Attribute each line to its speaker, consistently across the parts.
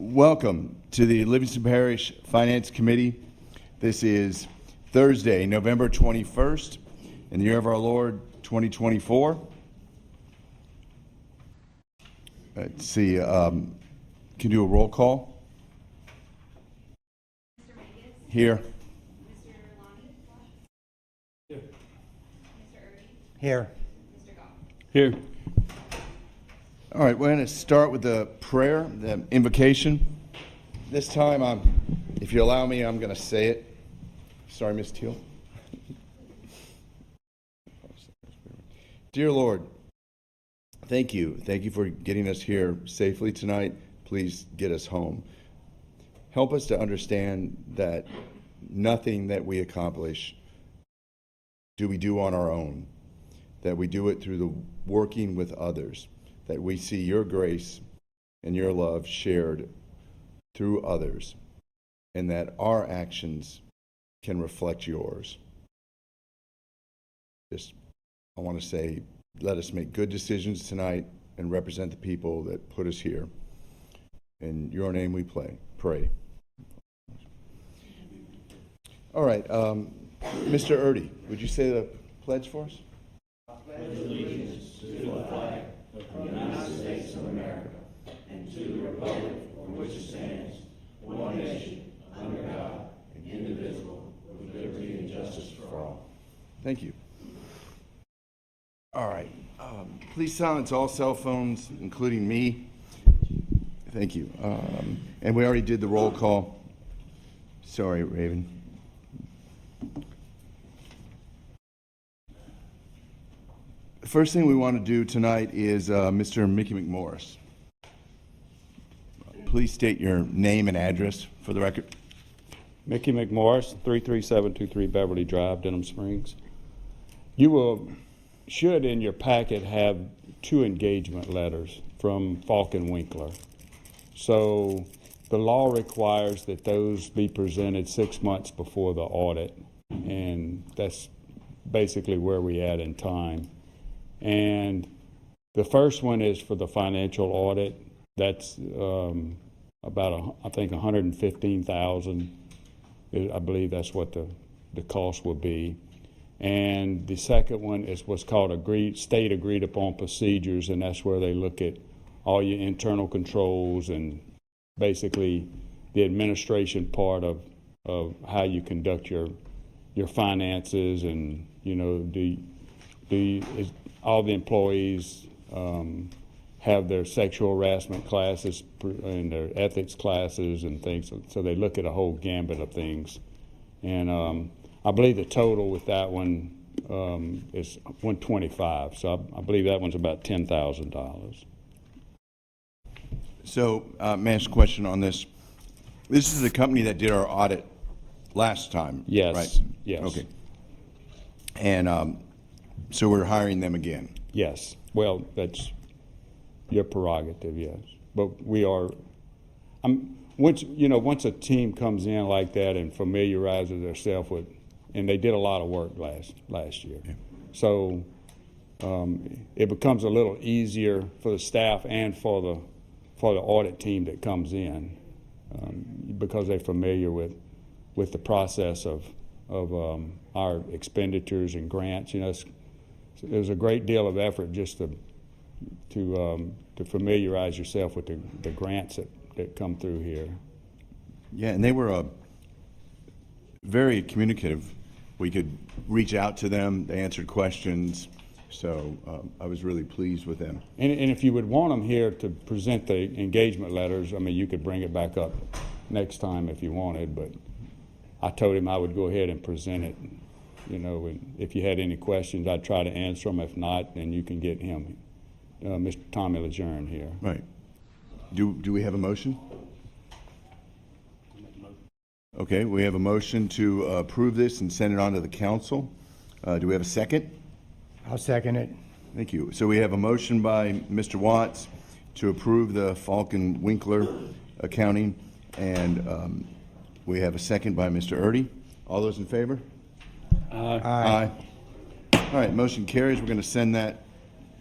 Speaker 1: Welcome to the Livingston Parish Finance Committee. This is Thursday, November 21st, in the year of our Lord, 2024. Let's see, can you do a roll call?
Speaker 2: Mr. Vegas?
Speaker 1: Here.
Speaker 2: Mr. Lonnie? Here. Mr. Erdy?
Speaker 3: Here.
Speaker 2: Mr. Goff?
Speaker 4: Here.
Speaker 1: All right, we're going to start with the prayer, the invocation. This time, if you allow me, I'm going to say it. Sorry, Miss Teal. Dear Lord, thank you. Thank you for getting us here safely tonight. Please get us home. Help us to understand that nothing that we accomplish do we do on our own, that we do it through the working with others, that we see your grace and your love shared through others, and that our actions can reflect yours. I want to say, let us make good decisions tonight and represent the people that put us here. In your name we pray. All right, Mr. Erdy, would you say the pledge for us?
Speaker 5: I pledge allegiance to the flag of the United States of America and to the republic for which it stands, one nation, under God, indivisible, with liberty and justice for all.
Speaker 1: Thank you. All right. Please silence all cell phones, including me. Thank you. And we already did the roll call. Sorry, Raven. The first thing we want to do tonight is Mr. Mickey McMorris. Please state your name and address for the record.
Speaker 4: Mickey McMorris, 33723 Beverly Drive, Denham Springs. You should in your packet have 2 engagement letters from Falk and Winkler. So the law requires that those be presented 6 months before the audit, and that's basically where we at in time. And the first one is for the financial audit. That's about I think $115,000. I believe that's what the cost will be. And the second one is what's called state agreed upon procedures, and that's where they look at all your internal controls and basically the administration part of how you conduct your finances, and is all the employees have their sexual harassment classes and their ethics classes and things. So they look at a whole gambit of things. And I believe the total with that one is $125. So I believe that one's about $10,000.
Speaker 1: So, may I ask a question on this? This is the company that did our audit last time,
Speaker 4: Yes.
Speaker 1: right?
Speaker 4: Yes.
Speaker 1: Okay. And so we're hiring them again.
Speaker 4: Yes. Well, that's your prerogative, yes. But we are. Once a team comes in like that and familiarizes themselves with, and they did a lot of work last year, yeah. So it becomes a little easier for the staff and for the audit team that comes in, because they're familiar with the process of our expenditures and grants. There's a great deal of effort just to familiarize yourself with the grants that come through here.
Speaker 1: Yeah, and they were very communicative. We could reach out to them. They answered questions. So I was really pleased with them.
Speaker 4: And if you would want them here to present the engagement letters, you could bring it back up next time if you wanted. But I told him I would go ahead and present it. And if you had any questions, I'd try to answer them. If not, then you can get him, Mr. Tommy Lejeune here.
Speaker 1: Right. Do we have a motion? Okay, we have a motion to approve this and send it on to the council. Do we have a second?
Speaker 3: I'll second it.
Speaker 1: Thank you. So we have a motion by Mr. Watts to approve the Falk and Winkler accounting, and we have a second by Mr. Erdy. All those in favor?
Speaker 3: Aye.
Speaker 1: All right, motion carries. We're going to send that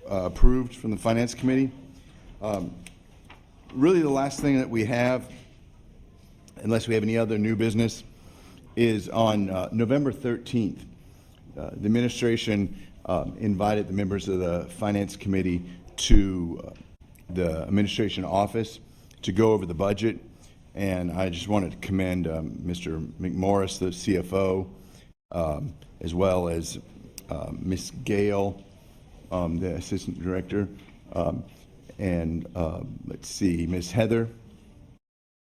Speaker 1: approved from the Finance Committee. really the last thing that we have, unless we have any other new business, is on November 13th. The administration invited the members of the Finance Committee to the administration office to go over the budget. And I just wanted to commend Mr. McMorris, the CFO, as well as Ms. Gale, the Assistant Director, and let's see, Ms. Heather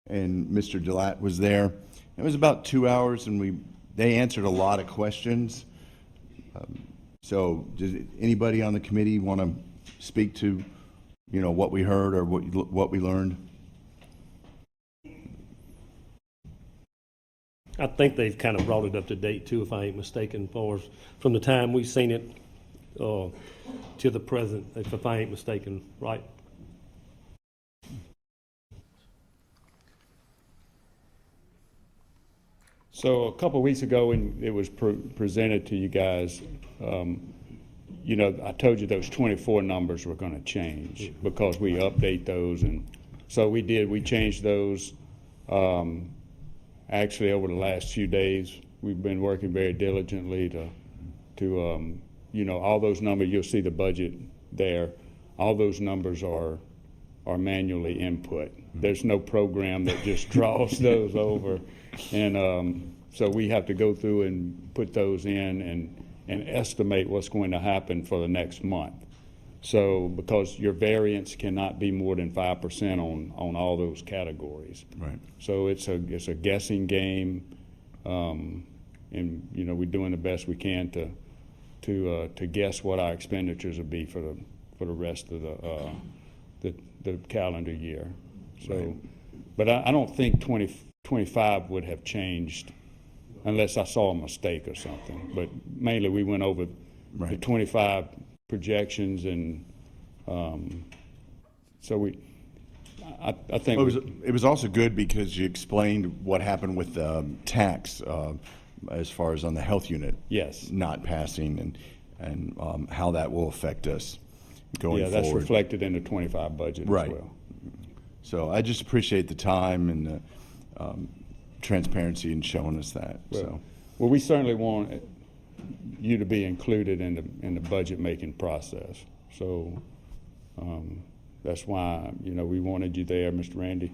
Speaker 1: and Mr. Delat was there. It was about 2 hours, and they answered a lot of questions. So does anybody on the committee want to speak to, what we heard or what we learned?
Speaker 6: I think they've kind of brought it up to date too, if I ain't mistaken, from the time we seen it to the present, if I ain't mistaken, right?
Speaker 4: So a couple of weeks ago, when it was presented to you guys, I told you those 24 numbers were going to change because we update those, and so we did. We changed those. Actually, over the last few days, we've been working very diligently to all those numbers. You'll see the budget there. All those numbers are manually input. There's no program that just draws those over, and so we have to go through and put those in and estimate what's going to happen for the next month. So because your variance cannot be more than 5% on all those categories.
Speaker 1: Right.
Speaker 4: So it's a guessing game, and we're doing the best we can to guess what our expenditures will be for the rest of the calendar year. So,
Speaker 1: Right.
Speaker 4: But I don't think 25 would have changed unless I saw a mistake or something. But mainly we went over the
Speaker 1: Right.
Speaker 4: 25 projections, and so I think
Speaker 1: Well, it was also good because you explained what happened with the tax as far as on the health unit.
Speaker 4: Yes.
Speaker 1: Not passing and how that will affect us going
Speaker 4: yeah,
Speaker 1: forward.
Speaker 4: that's reflected in the 25 budget
Speaker 1: Right.
Speaker 4: as well.
Speaker 1: So I just appreciate the time and the transparency in showing us that.
Speaker 4: Well, we certainly want you to be included in the budget making process. So that's why we wanted you there, Mr. Randy.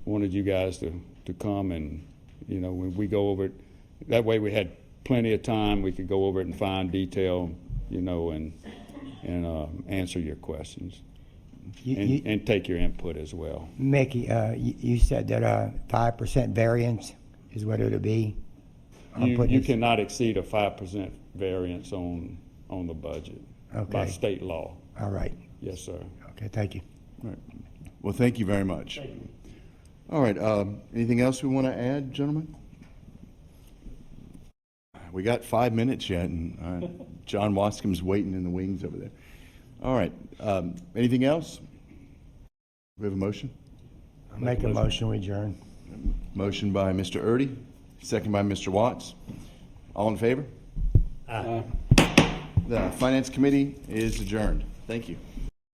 Speaker 4: Wanted you guys to come and when we go over it, that way we had plenty of time. We could go over it in fine detail, and answer your questions and take your input as well.
Speaker 3: Mickey, you said that 5% variance is what it'll be?
Speaker 4: You cannot exceed a 5% variance on the budget by
Speaker 3: Okay.
Speaker 4: state law.
Speaker 3: All right.
Speaker 4: Yes, sir.
Speaker 3: Okay, thank you.
Speaker 1: All right. Well, thank you very much. All right. Anything else we want to add, gentlemen? We got 5 minutes yet, and John Wascom's waiting in the wings over there. All right. Anything else? We have a motion?
Speaker 3: I'll make a motion, we adjourn.
Speaker 1: Motion by Mr. Erdy, second by Mr. Watts. All in favor?
Speaker 6: Aye.
Speaker 1: The Finance Committee is adjourned. Thank you.